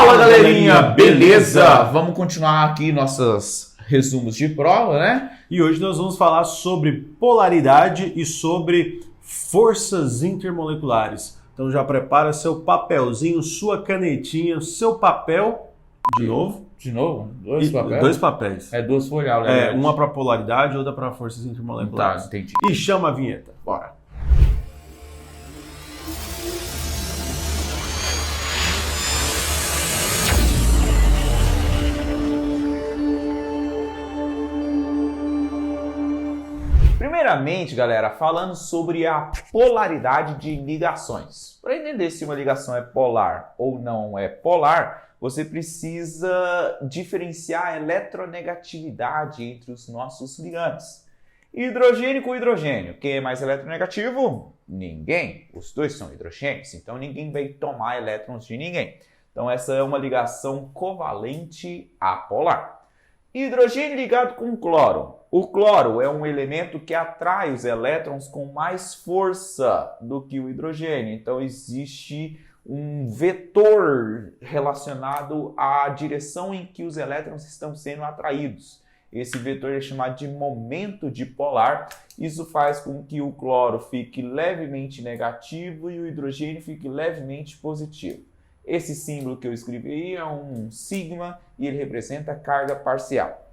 Fala, galerinha, beleza? Vamos continuar aqui nossos resumos de prova, né? E hoje nós vamos falar sobre polaridade e sobre forças intermoleculares. Então já prepara seu papelzinho, sua canetinha, seu papel, de novo. De novo? Dois papéis? Dois papéis. É duas folhas, né? Uma para polaridade e outra para forças intermoleculares. Tá, entendi. E chama a vinheta. Bora. Primeiramente, galera, falando sobre a polaridade de ligações. Para entender se uma ligação é polar ou não é polar, você precisa diferenciar a eletronegatividade entre os nossos ligantes. Hidrogênio com hidrogênio. Quem é mais eletronegativo? Ninguém. Os dois são hidrogênios, então ninguém vai tomar elétrons de ninguém. Então essa é uma ligação covalente apolar. Hidrogênio ligado com cloro. O cloro é um elemento que atrai os elétrons com mais força do que o hidrogênio. Então existe um vetor relacionado à direção em que os elétrons estão sendo atraídos. Esse vetor é chamado de momento dipolar. Isso faz com que o cloro fique levemente negativo e o hidrogênio fique levemente positivo. Esse símbolo que eu escrevi aí é um sigma e ele representa carga parcial.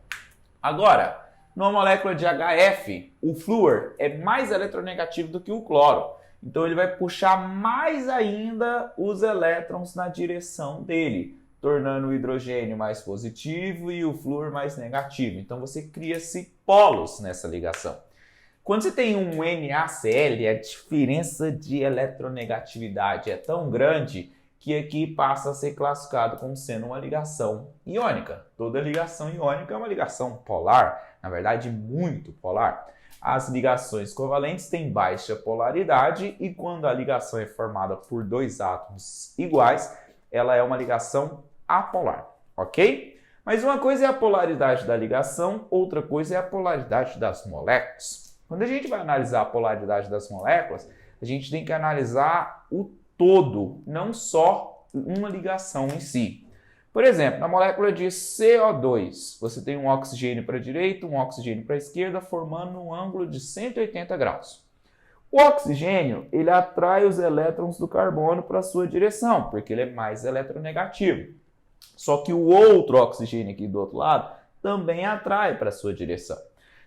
Agora, numa molécula de HF, o flúor é mais eletronegativo do que o cloro. Então ele vai puxar mais ainda os elétrons na direção dele, tornando o hidrogênio mais positivo e o flúor mais negativo. Então você cria-se polos nessa ligação. Quando você tem um NaCl, a diferença de eletronegatividade é tão grande que aqui passa a ser classificado como sendo uma ligação iônica. Toda ligação iônica é uma ligação polar, na verdade muito polar. As ligações covalentes têm baixa polaridade e quando a ligação é formada por dois átomos iguais, ela é uma ligação apolar, ok? Mas uma coisa é a polaridade da ligação, outra coisa é a polaridade das moléculas. Quando a gente vai analisar a polaridade das moléculas, a gente tem que analisar o todo, não só uma ligação em si. Por exemplo, na molécula de CO2, você tem um oxigênio para a direita, um oxigênio para a esquerda, formando um ângulo de 180 graus. O oxigênio, ele atrai os elétrons do carbono para a sua direção, porque ele é mais eletronegativo. Só que o outro oxigênio aqui do outro lado também atrai para a sua direção.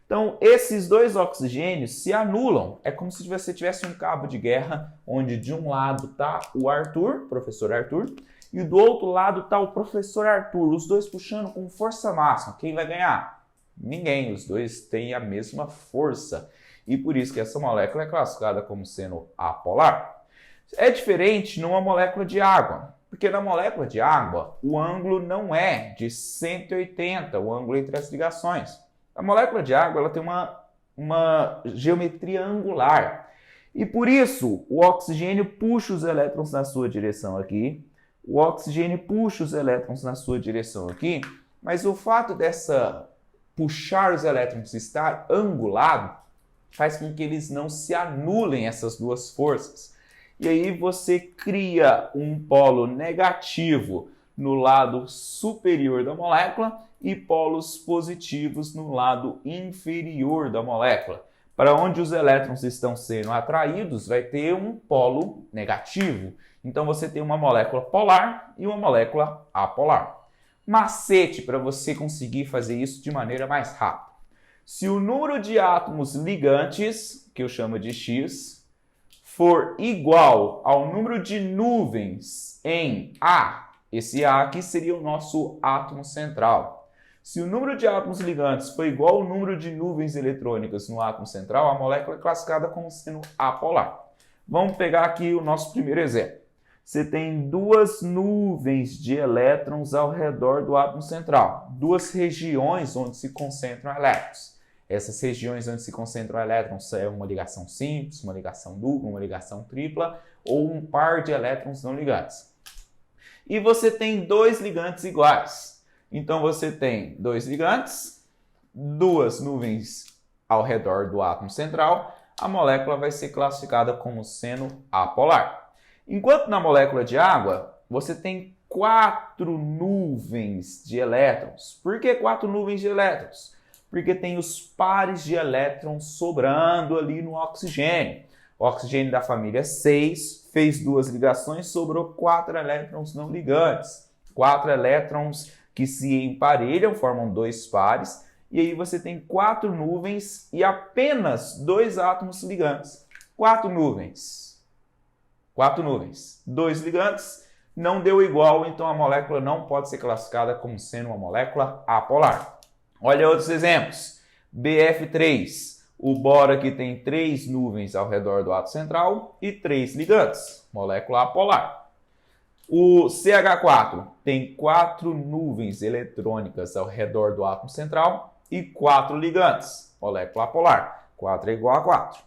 Então, esses dois oxigênios se anulam. É como se você tivesse um cabo de guerra, onde de um lado está o Arthur, professor Arthur, e do outro lado está o professor Arthur, os dois puxando com força máxima. Quem vai ganhar? Ninguém, os dois têm a mesma força. E por isso que essa molécula é classificada como sendo apolar. É diferente numa molécula de água, porque na molécula de água, o ângulo não é de 180, o ângulo entre as ligações. A molécula de água ela tem uma geometria angular e por isso o oxigênio puxa os elétrons na sua direção aqui, o oxigênio puxa os elétrons na sua direção aqui, mas o fato dessa puxar os elétrons estar angulado faz com que eles não se anulem essas duas forças. E aí você cria um polo negativo no lado superior da molécula e polos positivos no lado inferior da molécula. Para onde os elétrons estão sendo atraídos, vai ter um polo negativo. Então você tem uma molécula polar e uma molécula apolar. Macete para você conseguir fazer isso de maneira mais rápida. Se o número de átomos ligantes, que eu chamo de X, for igual ao número de nuvens em A, esse A aqui seria o nosso átomo central. Se o número de átomos ligantes for igual ao número de nuvens eletrônicas no átomo central, a molécula é classificada como sendo apolar. Vamos pegar aqui o nosso primeiro exemplo. Você tem duas nuvens de elétrons ao redor do átomo central, duas regiões onde se concentram elétrons. Essas regiões onde se concentram elétrons é uma ligação simples, uma ligação dupla, uma ligação tripla ou um par de elétrons não ligantes. E você tem dois ligantes iguais. Então você tem dois ligantes, duas nuvens ao redor do átomo central, a molécula vai ser classificada como sendo apolar. Enquanto na molécula de água, você tem 4 nuvens de elétrons. Por que 4 nuvens de elétrons? Porque tem os pares de elétrons sobrando ali no oxigênio. O oxigênio da família 6 fez 2 ligações, sobrou 4 elétrons não ligantes. 4 elétrons que se emparelham, formam 2 pares, e aí você tem 4 nuvens e apenas 2 átomos ligantes. 4 nuvens. 4 nuvens. 2 ligantes, não deu igual, então a molécula não pode ser classificada como sendo uma molécula apolar. Olha outros exemplos. BF3. O boro aqui tem 3 nuvens ao redor do átomo central e 3 ligantes. Molécula apolar. O CH4 tem 4 nuvens eletrônicas ao redor do átomo central e 4 ligantes. Molécula apolar. 4 é igual a 4.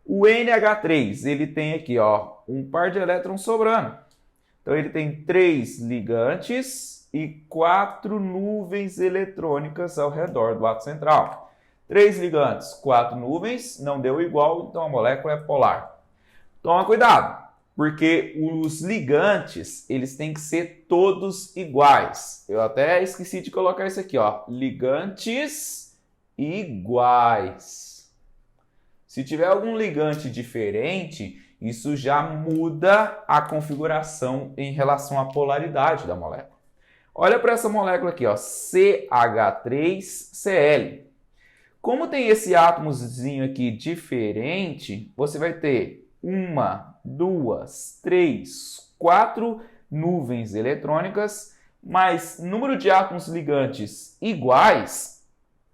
O NH3, ele tem aqui, ó, um par de elétrons sobrando. Então ele tem 3 ligantes e 4 nuvens eletrônicas ao redor do átomo central. 3 ligantes, 4 nuvens, não deu igual, então a molécula é polar. Toma cuidado, porque os ligantes, eles têm que ser todos iguais. Eu até esqueci de colocar isso aqui, ó, ligantes iguais. Se tiver algum ligante diferente, isso já muda a configuração em relação à polaridade da molécula. Olha para essa molécula aqui, ó, CH3Cl. Como tem esse átomozinho aqui diferente, você vai ter 1, 2, 3, 4 nuvens eletrônicas, mas número de átomos ligantes iguais,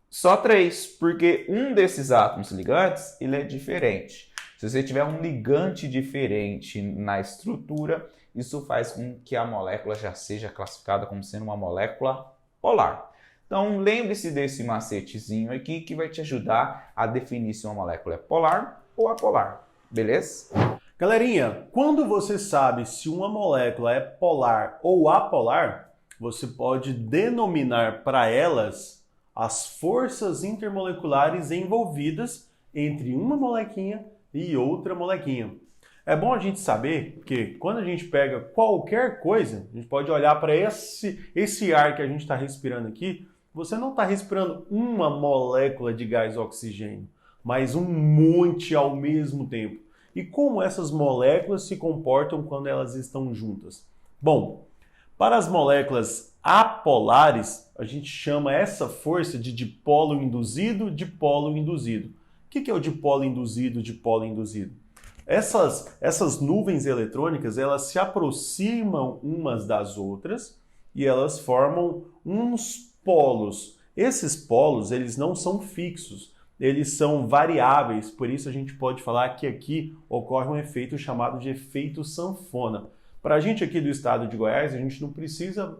só 3, porque um desses átomos ligantes ele é diferente. Se você tiver um ligante diferente na estrutura, isso faz com que a molécula já seja classificada como sendo uma molécula polar. Então, lembre-se desse macetezinho aqui que vai te ajudar a definir se uma molécula é polar ou apolar. Beleza? Galerinha, quando você sabe se uma molécula é polar ou apolar, você pode denominar para elas as forças intermoleculares envolvidas entre uma molequinha e outra molequinha. É bom a gente saber que quando a gente pega qualquer coisa, a gente pode olhar para esse ar que a gente está respirando aqui, você não está respirando uma molécula de gás oxigênio, mas um monte ao mesmo tempo. E como essas moléculas se comportam quando elas estão juntas? Bom, para as moléculas apolares, a gente chama essa força de dipolo induzido, dipolo induzido. O que é o dipolo induzido, dipolo induzido? Essas nuvens eletrônicas, elas se aproximam umas das outras e elas formam uns polos. Esses polos, eles não são fixos, eles são variáveis, por isso a gente pode falar que aqui ocorre um efeito chamado de efeito sanfona. Para a gente aqui do estado de Goiás, a gente não precisa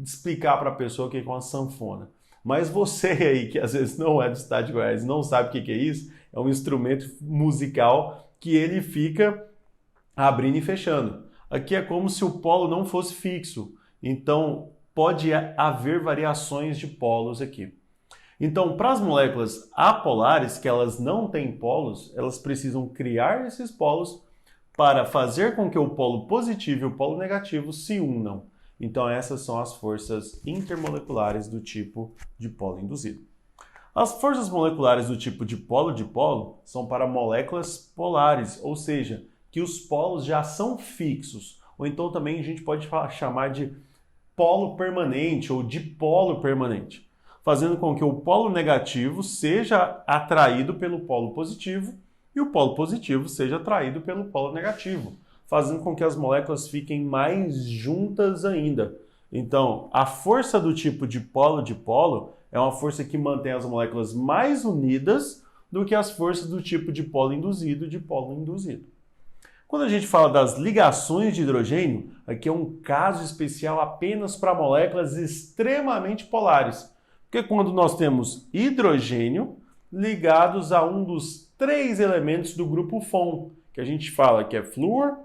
explicar para a pessoa o que é uma sanfona. Mas você aí, que às vezes não é do estado de Goiás e não sabe o que é isso, é um instrumento musical que ele fica abrindo e fechando. Aqui é como se o polo não fosse fixo, então pode haver variações de polos aqui. Então, para as moléculas apolares, que elas não têm polos, elas precisam criar esses polos para fazer com que o polo positivo e o polo negativo se unam. Então, essas são as forças intermoleculares do tipo dipolo induzido. As forças moleculares do tipo dipolo-dipolo são para moléculas polares, ou seja, que os polos já são fixos. Ou então também a gente pode chamar de polo permanente ou dipolo permanente, fazendo com que o polo negativo seja atraído pelo polo positivo e o polo positivo seja atraído pelo polo negativo, fazendo com que as moléculas fiquem mais juntas ainda. Então, a força do tipo dipolo-dipolo é uma força que mantém as moléculas mais unidas do que as forças do tipo dipolo induzido. Quando a gente fala das ligações de hidrogênio, aqui é um caso especial apenas para moléculas extremamente polares. Porque quando nós temos hidrogênio ligados a um dos 3 elementos do grupo FON, que a gente fala que é flúor,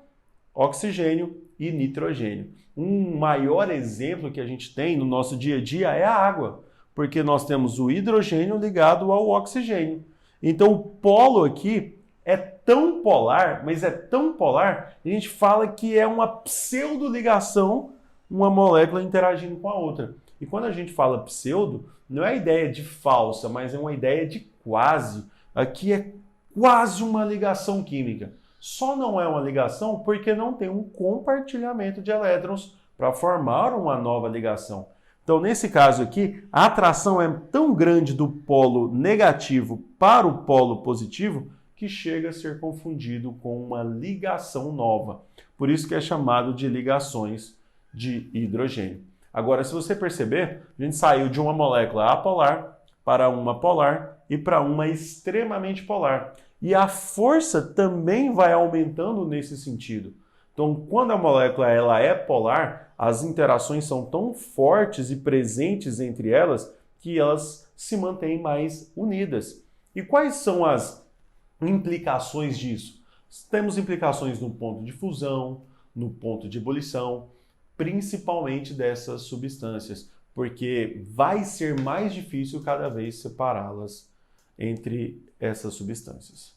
oxigênio e nitrogênio. Um maior exemplo que a gente tem no nosso dia a dia é a água, porque nós temos o hidrogênio ligado ao oxigênio. Então o polo aqui é tão polar, mas é tão polar, a gente fala que é uma pseudoligação uma molécula interagindo com a outra. E quando a gente fala pseudo, não é a ideia de falsa, mas é uma ideia de quase. Aqui é quase uma ligação química. Só não é uma ligação porque não tem um compartilhamento de elétrons para formar uma nova ligação. Então, nesse caso aqui, a atração é tão grande do polo negativo para o polo positivo que chega a ser confundido com uma ligação nova. Por isso que é chamado de ligações de hidrogênio. Agora, se você perceber, a gente saiu de uma molécula apolar para uma polar e para uma extremamente polar. E a força também vai aumentando nesse sentido. Então, quando a molécula ela é polar, as interações são tão fortes e presentes entre elas que elas se mantêm mais unidas. E quais são as implicações disso? Temos implicações no ponto de fusão, no ponto de ebulição, principalmente dessas substâncias, porque vai ser mais difícil cada vez separá-las entre essas substâncias.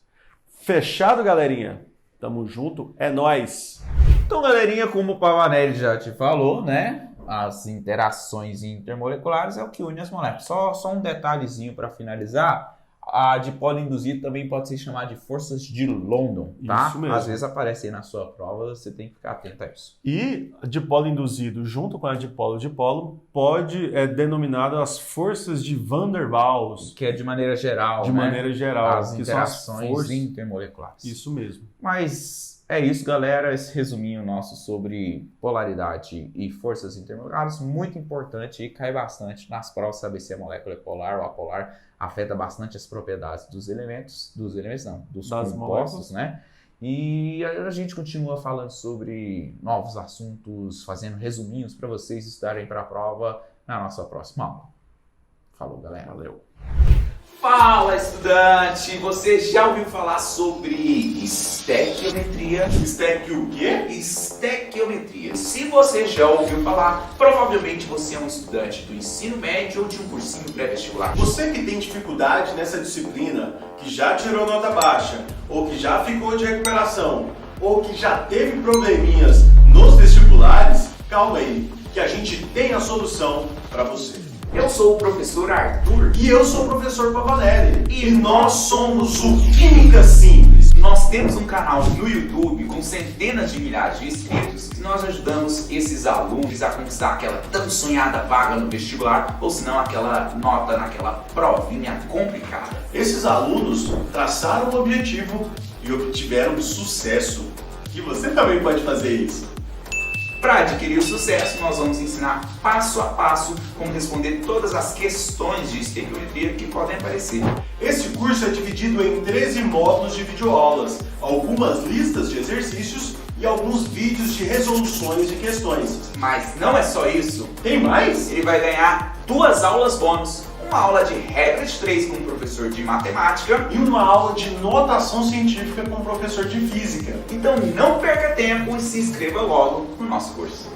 Fechado, galerinha? Tamo junto, é nóis! Então, galerinha, como o Pavanelli já te falou, né? As interações intermoleculares é o que une as moléculas. Só um detalhezinho para finalizar. A dipolo induzido também pode ser chamada de forças de London, tá? Isso mesmo. Às vezes aparece aí na sua prova, você tem que ficar atento a isso. E dipolo induzido junto com a dipolo-dipolo pode denominada as forças de Van der Waals. Que é de maneira geral, De né? maneira geral. As que são as interações forças... intermoleculares. Isso mesmo. Mas é isso, galera. Esse resuminho nosso sobre polaridade e forças intermoleculares, muito importante e cai bastante nas provas saber se a molécula é polar ou apolar. Afeta bastante as propriedades dos Das compostos, né? E a gente continua falando sobre novos assuntos, fazendo resuminhos para vocês estudarem para a prova na nossa próxima aula. Falou, galera. Valeu. Fala, estudante! Você já ouviu falar sobre estequiometria? Estequio o quê? Estequiometria. Se você já ouviu falar, provavelmente você é um estudante do ensino médio ou de um cursinho pré-vestibular. Você que tem dificuldade nessa disciplina, que já tirou nota baixa, ou que já ficou de recuperação, ou que já teve probleminhas nos vestibulares, calma aí, que a gente tem a solução para você. Eu sou o professor Arthur. E eu sou o professor Pavanelli. E nós somos o Química Simples. Nós temos um canal no YouTube com centenas de milhares de inscritos que nós ajudamos esses alunos a conquistar aquela tão sonhada vaga no vestibular ou se não aquela nota naquela provinha complicada. Esses alunos traçaram um objetivo e obtiveram sucesso. E você também pode fazer isso. Para adquirir o sucesso, nós vamos ensinar passo a passo como responder todas as questões de estequiometria que podem aparecer. Esse curso é dividido em 13 módulos de videoaulas, algumas listas de exercícios e alguns vídeos de resoluções de questões. Mas não é só isso. Tem mais? Ele vai ganhar 2 aulas bônus. Uma aula de regra de 3 com o professor de matemática E uma aula de notação científica com o professor de física. Então não perca tempo e se inscreva logo no nosso curso.